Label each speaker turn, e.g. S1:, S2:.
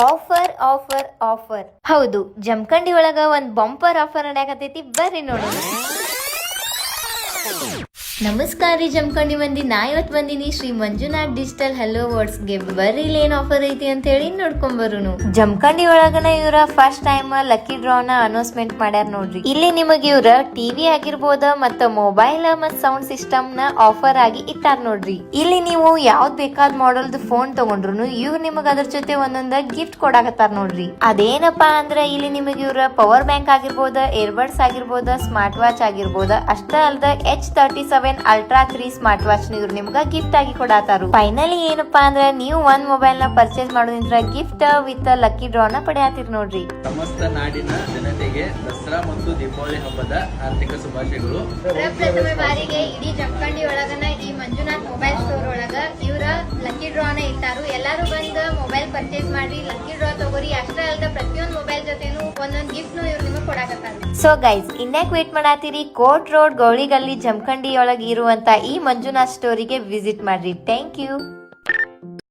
S1: Offer offer offer ಹೌದು, ಜಮಖಂಡಿ ಒಳಗ ಒಂದ್ ಬಂಪರ್ ಆಫರ್ ನಡೆಯಕತೈತಿ, ಬರ್ರಿ ನೋಡೋಣ. ನಮಸ್ಕಾರ ರೀ ಜಮಖಂಡಿ ಮಂದಿ, ನಾ ಇವತ್ತು ಬಂದಿನಿ ಶ್ರೀ ಮಂಜುನಾಥ್ ಡಿಜಿಟಲ್ ಹೆಲೋ ವರ್ಡ್ಸ್ಗೆ. ಬರ್ರಿ ಇಲ್ಲಿ ಏನ್ ಆಫರ್ ಐತಿ ಅಂತ ಹೇಳಿ ನೋಡ್ಕೊಂಡ್ ಬರೋನು. ಜಮಖಂಡಿ ಒಳಗನ ಇವ್ರ ಫಸ್ಟ್ ಟೈಮ್ ಲಕ್ಕಿ ಡ್ರಾ ನ ಅನೌನ್ಸ್ಮೆಂಟ್ ಮಾಡ್ಯಾರ ನೋಡ್ರಿ. ಇಲ್ಲಿ ನಿಮಗ್ ಇವ್ರ ಟಿವಿ ಆಗಿರ್ಬೋದ ಮತ್ತ ಮೊಬೈಲ್ ಮತ್ ಸೌಂಡ್ ಸಿಸ್ಟಮ್ ನ ಆಫರ್ ಆಗಿ ಇಟ್ಟಾರ ನೋಡ್ರಿ. ಇಲ್ಲಿ ನೀವು ಯಾವ್ದ್ ಬೇಕಾದ ಮಾಡೆಲ್ದು ಫೋನ್ ತಗೊಂಡ್ರು ಇವ್ರು ನಿಮಗ್ ಅದ್ರ ಜೊತೆ ಒಂದೊಂದ ಗಿಫ್ಟ್ ಕೊಡಾಕತ್ತಾರ ನೋಡ್ರಿ. ಅದೇನಪ್ಪಾ ಅಂದ್ರ ಇಲ್ಲಿ ನಿಮಗ್ ಇವ್ರ ಪವರ್ ಬ್ಯಾಂಕ್ ಆಗಿರ್ಬೋದ, ಏರ್ಬಡ್ಸ್ ಆಗಿರ್ಬೋದ, ಸ್ಮಾರ್ಟ್ ವಾಚ್ ಆಗಿರ್ಬೋದ, ಅಷ್ಟ ಅಲ್ದ H37 ಅಲ್ಟ್ರಾ 3 ಸ್ಮಾರ್ಟ್ ವಾಚ್ ಇವ್ರು ನಿಮ್ಗ ಗಿಫ್ಟ್ ಆಗಿ ಕೊಡಾತಾರು. ಫೈನಲಿ ಏನಪ್ಪಾ ಅಂದ್ರ ನೀವು ಒಂದ್ ಮೊಬೈಲ್ ನ ಪರ್ಚೇಸ್ ಮಾಡೋದ್ರಿಂದ ಗಿಫ್ಟ್ ವಿತ್ ಲಕ್ಕಿ ಡ್ರಾ ನ ಪಡೆಯಾತಿರ್ ನೋಡ್ರಿ.
S2: ಸಮಸ್ತ ನಾಡಿನ ಜನತೆಗೆ ದಸರಾ ಮತ್ತು ದೀಪಾವಳಿ ಹಬ್ಬದ ಆರ್ಥಿಕ ಶುಭಾಶಯಗಳು.
S1: ಪ್ರಪ್ರಥಮ ಬಾರಿಗೆ ಇಡೀ ಜಮಖಂಡಿ ಒಳಗನ ಈ ಮಂಜುನಾಥ್ ಮೊಬೈಲ್ ಸ್ಟೋರ್ ಒಳಗ ಇವ್ರ ಲಕ್ಕಿ ಡ್ರಾ ನ ಇಟ್ಟಾರು. ಎಲ್ಲಾರು ಬಂದ್ ಮೊಬೈಲ್ ಪರ್ಚೇಸ್ ಮಾಡಿ ಲಕ್ಕಿ ಡ್ರಾ ತಗೋರಿ. ಅಷ್ಟೇ ಅಲ್ದ ಪ್ರತಿಯೊಂದು ಮೊಬೈಲ್ ಜೊತೆನು ಒಂದೊಂದ್ ಗಿಫ್ಟ್ ಇವ್ರು ನಿಮಗ್ ಕೊಡಾಕತ್ತಾರ. ಸೊ ಗೈಸ್, ಇನ್ಯಾಕ್ ವೇಟ್ ಮಾಡಾತಿರಿ? ಕೋರ್ಟ್ ರೋಡ್ ಗೌಳಿಗಲ್ಲಿ ಜಮಖಂಡಿ ಒಳಗೆ ಇರುವಂತ ಈ ಮಂಜುನಾಥ್ ಸ್ಟೋರಿಗೆ ವಿಸಿಟ್ ಮಾಡ್ರಿ. Thank you.